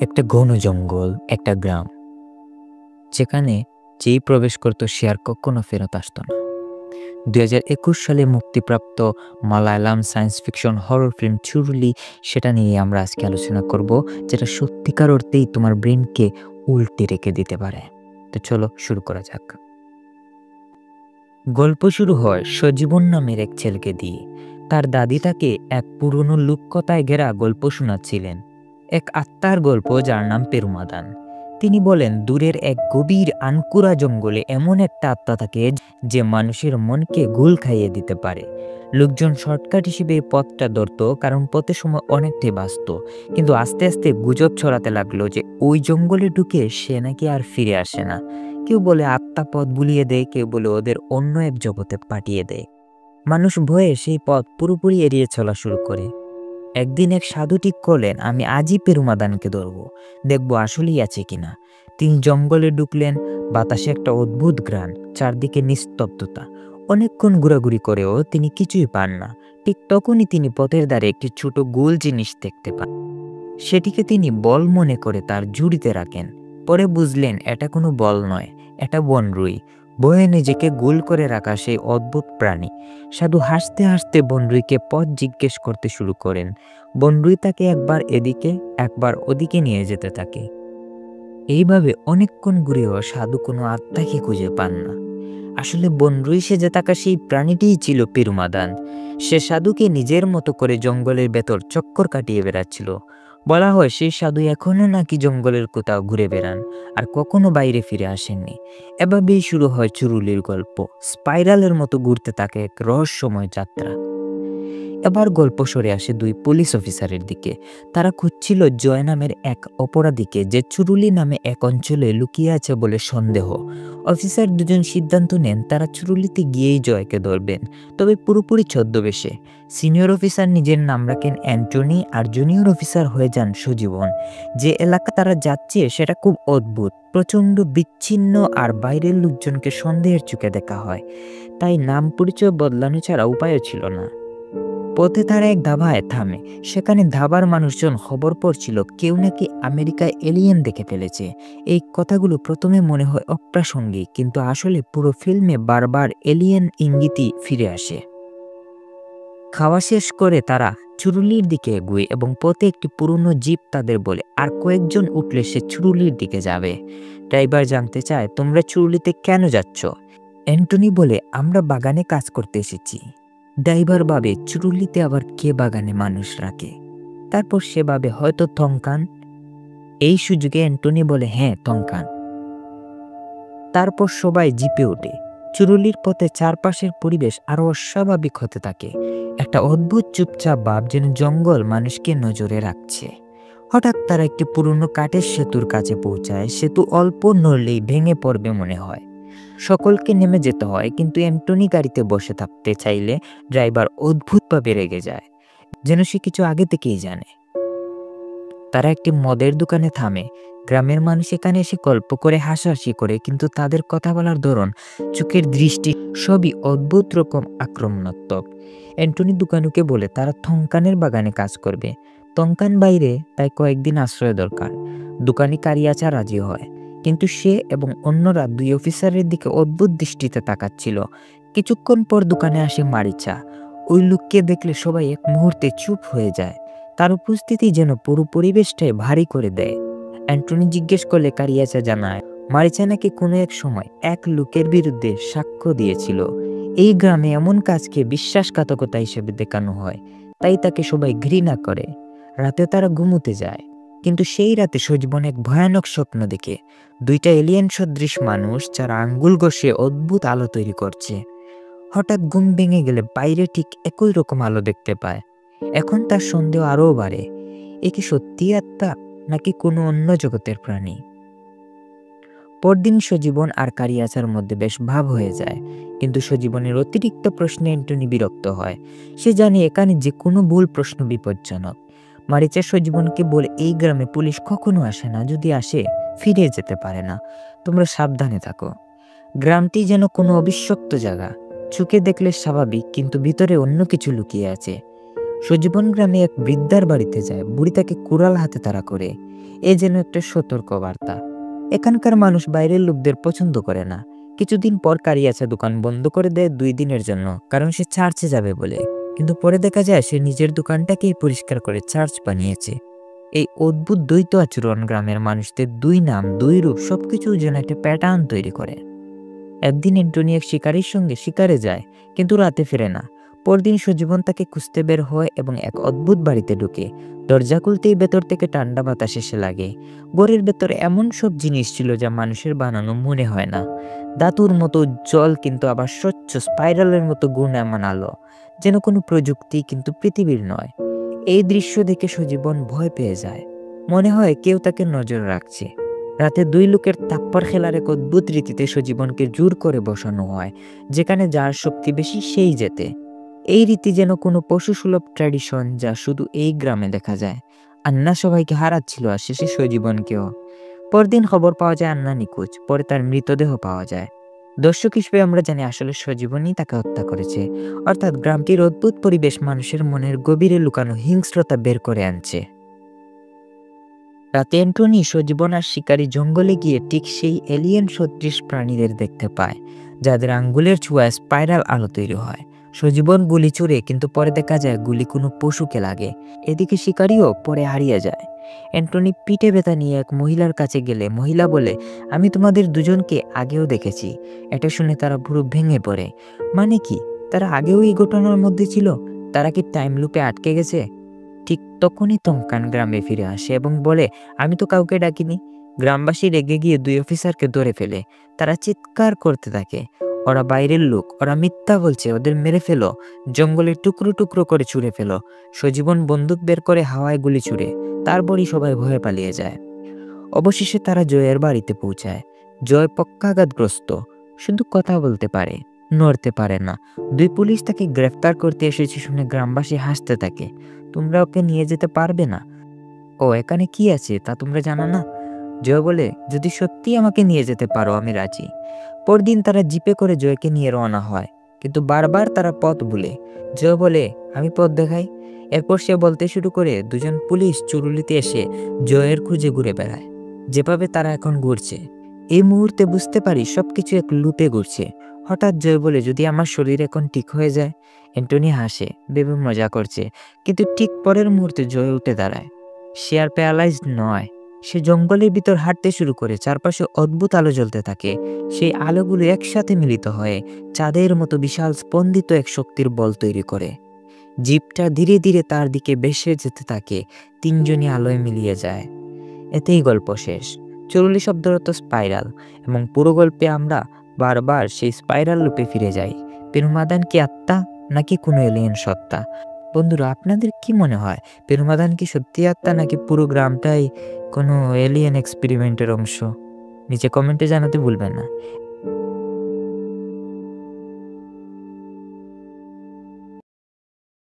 একটা ঘন জঙ্গল, একটা গ্রাম, যেখানে যেই প্রবেশ করত সে আর কখনো ফেরত আসতো না। 2021 সালে মুক্তিপ্রাপ্ত Malayalam science fiction horror film Churuli, সেটা নিয়ে আমরা আজকে আলোচনা করব, যেটা সত্যিকার অর্থেই তোমার ব্রেনকে উল্টে রেখে দিতে পারে। তো চলো শুরু করা যাক। গল্প শুরু হয় সজীবন নামের এক ছেলেকে দিয়ে। তার দাদি তাকে এক পুরনো লোককথায় ঘেরা গল্প শোনাচ্ছিলেন, এক আত্মার গল্প যার নাম পেরুমাদান। তিনি বলেন, দূরের এক গভীর আনকুরা জঙ্গলে এমন একটা আত্মা থাকে যে মানুষের মনকে ঘুল খাইয়ে দিতে পারে। লোকজন শর্টকাট হিসেবে এই পথটা ধরত, কারণ পথের সময় অনেকটাই বাঁচত। কিন্তু আস্তে আস্তে গুজব ছড়াতে লাগলো যে ওই জঙ্গলে ঢুকে সে নাকি আর ফিরে আসে না। কেউ বলে আত্মা পথ বুলিয়ে দেয়, কেউ বলে ওদের অন্য এক জগতে পাঠিয়ে দেয়। মানুষ ভয়ে সেই পথ পুরোপুরি এড়িয়ে চলা শুরু করে। একদিন এক সাধু ঠিক করলেন, আমি আজই পেরুমাদানকে ধরবো, দেখবো আসলেই আছে কিনা। তিনি জঙ্গলে ঢুকলেন। বাতাসে একটা অদ্ভুত ঘ্রাণ, চারদিকে নিস্তব্ধতা। অনেকক্ষণ ঘোরাঘুরি করেও তিনি কিছুই পান না। ঠিক তখনই তিনি পথের ধারে একটি ছোট গোল জিনিস দেখতে পান। সেটিকে তিনি বল মনে করে তার ঝুড়িতে রাখেন। পরে বুঝলেন এটা কোনো বল নয়, এটা বনরুই, বয়ে নিজেকে গোল করে রাখা সেই অদ্ভুত প্রাণী। সাধু হাসতে হাসতে বনরুইকে পথ জিজ্ঞেস করতে শুরু করেন। বনরুই তাকে একবার এদিকে একবার ওদিকে নিয়ে যেতে থাকে। এইভাবে অনেকক্ষণ ঘুরেও সাধু কোনো আত্মাকে খুঁজে পান না। আসলে বনরুই সেজে থাকা সেই প্রাণীটিই ছিল পেরুমাদান। সে সাধুকে নিজের মতো করে জঙ্গলের ভেতর চক্কর কাটিয়ে বেড়াচ্ছিল। বলা হয় সেই সাধু এখনো নাকি জঙ্গলের কোথাও ঘুরে বেড়ান, আর কখনো বাইরে ফিরে আসেননি। এভাবেই শুরু হয় চুরুলির গল্প, স্পাইরালের মতো ঘুরতে থাকে এক রহস্যময় যাত্রা। এবার গল্প সরে আসে দুই পুলিশ অফিসারের দিকে। তারা খুঁজছিল জয় নামের এক অপরাধীকে, যে চুরুলি নামে এক অঞ্চলে লুকিয়ে আছে বলে সন্দেহ। অফিসার দুজন সিদ্ধান্ত নেন তারা চুরুলিতে গিয়েই জয়কে ধরবেন, তবে পুরোপুরি ছদ্মবেশে। সিনিয়র অফিসার নিজের নাম রাখেন অ্যান্টনি, আর জুনিয়র অফিসার হয়ে যান সজীবন। যে এলাকা তারা যাচ্ছে সেটা খুব অদ্ভুত, প্রচণ্ড বিচ্ছিন্ন, আর বাইরের লোকজনকে সন্দেহের চোখে দেখা হয়। তাই নাম পরিচয় বদলানো ছাড়া উপায়ও ছিল না। পথে তারা এক ধাবায় থামে। সেখানে ধাবার মানুষজন খবর পড়ছিল কেউ নাকি আমেরিকায় এলিয়েন দেখে ফেলেছে। এই কথাগুলো প্রথমে মনে হয় অপ্রাসঙ্গিক, কিন্তু আসলে পুরো ফিল্মে বারবার এলিয়েন ইঙ্গিতই ফিরে আসে। খাওয়া শেষ করে তারা চুরুলির দিকে এগোয় এবং পথে একটি পুরনো জিপ তাদের বলে আর কয়েকজন উঠলে সে চুরুলির দিকে যাবে। ড্রাইভার জানতে চায়, তোমরা চুরুলিতে কেন যাচ্ছ? অ্যান্টনি বলে, আমরা বাগানে কাজ করতে এসেছি। ড্রাইভার ভাবে, চুরুলিতে আবার কে বাগানে মানুষ রাখে? তারপর সে ভাবে হয়তো থংকান। এই সুযোগে অ্যান্টনি বলে, হ্যাঁ থংকান। তারপর সবাই জিপে ওঠে। চুরুলির পথে চারপাশের পরিবেশ আরো অস্বাভাবিক হতে থাকে। একটা অদ্ভুত চুপচাপ ভাব, যেন জঙ্গল মানুষকে নজরে রাখছে। হঠাৎ তারা একটি পুরনো কাঠের সেতুর কাছে পৌঁছায়। সেতু অল্প নড়লেই ভেঙে পড়বে মনে হয়। সকলকে নেমে যেতে হয়, কিন্তু অ্যান্টনি গাড়িতে বসে থাকতে চাইলে ড্রাইভার অদ্ভুতভাবে রেগে যায়, যেন সে কিছু আগে থেকেই জানে। তারা একটি মদের দোকানে থামে। গ্রামের মানুষ এখানে এসে গল্প করে, হাসাহাসি করে, কিন্তু তাদের কথা বলার ধরন, চোখের দৃষ্টি সবই অদ্ভুত রকম আক্রমণাত্মক। অ্যান্টনি দোকানুকে বলে তারা থংকানের বাগানে কাজ করবে। থংকান বাইরে, তাই কয়েকদিন আশ্রয় দরকার। দোকানি কারিয়াচা রাজি হয়, কিন্তু সে এবং অন্যরা দুই অফিসারের দিকে অদ্ভুত দৃষ্টিতে তাকাচ্ছিল। কিছুক্ষণ পর দোকানে আসে মারিচা। ওই লোককে দেখলে সবাই এক মুহূর্তে চুপ হয়ে যায়। তার উপস্থিতি যেন পুরো পরিবেশটাই ভারী করে দেয়। অ্যান্টনি জিজ্ঞেস করলে কারিয়াচা জানায়, মারিচা নাকি কোনো এক সময় এক লোকের বিরুদ্ধে সাক্ষ্য দিয়েছিল। এই গ্রামে এমন কাজকে বিশ্বাসঘাতকতা হিসেবে দেখানো হয়, তাই তাকে সবাই ঘৃণা করে। রাতে তারা ঘুমোতে যায়, কিন্তু সেই রাতে সজীবন এক ভয়ানক স্বপ্ন দেখে। দুইটা এলিয়েন সদৃশ মানুষ যারা আঙ্গুল ঘষে অদ্ভুত আলো তৈরি করছে। হঠাৎ ঘুম ভেঙে গেলে বাইরে ঠিক একই রকম আলো দেখতে পায়। এখন তার সন্দেহ আরও বাড়ে, এ কি সত্যি আত্মা নাকি কোনো অন্য জগতের প্রাণী? পরদিন সজীবন আর কারিয়াচার মধ্যে বেশ ভাব হয়ে যায়, কিন্তু সজীবনের অতিরিক্ত প্রশ্নে অ্যান্টনি বিরক্ত হয়। সে জানে এখানে যে কোনো ভুল প্রশ্ন বিপজ্জনক। মারিচা সজীবনকে বলে, এই গ্রামে পুলিশ কখনো আসে না, যদি আসে ফিরে যেতে পারে না, তোমরা সাবধানে থাকো। গ্রামটি যেন কোনো অবিশ্বস্ত জায়গা, চোখে দেখলে স্বাভাবিক কিন্তু ভিতরে অন্য কিছু লুকিয়ে আছে। সজীবন গ্রামে এক বৃদ্ধার বাড়িতে যায়, বুড়ি তাকে কুড়াল হাতে তাড়া করে। এ যেন একটা সতর্ক বার্তা। এখানকার মানুষ বাইরের লোকদের পছন্দ করে না। কিছুদিন পর কারিয়াচা দোকান বন্ধ করে দেয় 2 দিনের জন্য, কারণ সে চার্চে যাবে বলে। কিন্তু পরে দেখা যায় সে নিজের দোকানটাকেই পরিষ্কার করে চার্চ বানিয়েছে। এই অদ্ভুত দ্বৈত আচরণ গ্রামের মানুষদের 2 নাম 2 রূপ সবকিছু যেন একটা প্যাটার্ন তৈরি করে। একদিন অ্যান্টনি এক শিকারীর সঙ্গে শিকারে যায়, কিন্তু রাতে ফেরে না। পরদিন সজীবন তাকে খুঁজতে বের হয় এবং এক অদ্ভুত বাড়িতে ঢুকে। দরজা খুলতেই ভেতর থেকে ঠান্ডা বাতাস এসে লাগে। ঘরের ভেতরে এমন সব জিনিস ছিল যা মানুষের বানানো মনে হয় না। ধাতুর মতো জল, কিন্তু আবার স্বচ্ছ স্পাইরালের মতো ঘূর্ণায়মান আলো, যেন কোনো প্রযুক্তি কিন্তু পৃথিবীর নয়। এই দৃশ্য দেখে সজীবন ভয় পেয়ে যায়। মনে হয় কেউ তাকে নজর রাখছে। রাতে 2 লোকের তাপ্পর খেলার এক অদ্ভুত রীতিতে সজীবনকে জোর করে বসানো হয়, যেখানে যার শক্তি বেশি সেই জেতে। এই রীতি যেন কোনো পশুসুলভ ট্র্যাডিশন, যা শুধু এই গ্রামে দেখা যায়। আন্না সবাইকে হারাচ্ছিল, আর শেষে সজীবনকেও। পরদিন খবর পাওয়া যায় আন্না নিখোঁজ। পরে তার মৃতদেহ পাওয়া যায়। দর্শক হিসেবে আমরা জানি আসলে সজীবনই তাকে হত্যা করেছে। অর্থাৎ গ্রামটির অদ্ভুত পরিবেশ মানুষের মনের গভীরে লুকানো হিংস্রতা বের করে আনছে। রাতে অ্যান্টনি, সজীবন আর শিকারী জঙ্গলে গিয়ে ঠিক সেই এলিয়েন সদৃশ প্রাণীদের দেখতে পায়, যাদের আঙ্গুলের ছোঁয়ায় স্পাইরাল আলো তৈরি হয়। সজীবন গুলি ছুড়ে, কিন্তু পরে দেখা যায় গুলি কোনো পশুকে লাগে। এদিকে শিকারীও পরে হারিয়ে যায়। অ্যান্টনি পিঠে ব্যথা নিয়ে এক মহিলার কাছে গেলে মহিলা বলে, আমি তোমাদের দুজনকে আগেও দেখেছি। এটা শুনে তারা পুরো ভেঙে পড়ে। মানে কি, তারা আগেও এই ঘটনার মধ্যে ছিল? তারা কি টাইম লুপে আটকে গেছে? ঠিক তখনই তমকান গ্রামে ফিরে আসে এবং বলে, আমি তো কাউকে ডাকিনি। গ্রামবাসী রেগে গিয়ে 2 অফিসারকে ধরে ফেলে। তারা চিৎকার করতে থাকে, ওরা বাইরের লোক, ওরা মিথ্যা বলছে, ওদের মেরে ফেলো, জঙ্গলে টুকরো টুকরো করে ছুঁড়ে ফেলো। সজীবন বন্দুক বের করে হাওয়ায় গুলি ছুড়ে। তারপরই সবাই ভয়ে পালিয়ে যায়। অবশেষে তারা জয়ের বাড়িতে পৌঁছায়। জয় পক্ষাঘাতগ্রস্ত, শুধু কথা বলতে পারে, নড়তে পারে না। 2 পুলিশ তাকে গ্রেফতার করতে এসেছে শুনে গ্রামবাসী হাসতে থাকে। তোমরা ওকে নিয়ে যেতে পারবে না? ও এখানে কি আছে তা তোমরা জানো না? জয় বলে, যদি সত্যি আমাকে নিয়ে যেতে পারো আমি রাজি। পরদিন তারা জিপে করে জয়কে নিয়ে রওনা হয়, কিন্তু বারবার তারা পথ ভুলে। জয় বলে, আমি পথ দেখাই। এরপর সে বলতে শুরু করে, 2জন পুলিশ চুরুলিতে এসে জয়ের খুঁজে ঘুরে বেড়ায়, যেভাবে তারা এখন ঘুরছে। এই মুহূর্তে বুঝতে পারি সবকিছু এক লুপে ঘুরছে। হঠাৎ জয় বলে, যদি আমার শরীর এখন ঠিক হয়ে যায়। অ্যান্টনি হাসে, ভেবে মজা করছে, কিন্তু ঠিক পরের মুহূর্তে জয় উঠে দাঁড়ায়। সে আর প্যারালাইজড নয়। সে জঙ্গলের ভিতর হাঁটতে শুরু করে। চারপাশে অদ্ভুত আলো জ্বলতে থাকে। সেই আলোগুলো একসাথে মিলিত হয়ে চাঁদের মতো বিশাল স্পন্দিত এক শক্তির বল তৈরি করে। জিপটা ধীরে ধীরে তার দিকে ভেসে যেতে থাকে। 3জনই আলোয় মিলিয়ে যায়। এতেই গল্প শেষ। চুরুলি শব্দের অর্থ স্পাইরাল, এবং পুরো গল্পে আমরা বারবার সেই স্পাইরাল লুপে ফিরে যাই। পেরুমাদান কি আত্মা, নাকি কোনো এলিয়েন সত্তা? বন্ধুরা, আপনাদের কি মনে হয়, পেরুমাদান কি সত্যি আত্মা, নাকি পুরো গ্রামটাই কোনো এলিয়েন এক্সপেরিমেন্টের অংশ? নিচে কমেন্টে জানাতে ভুলবেন না।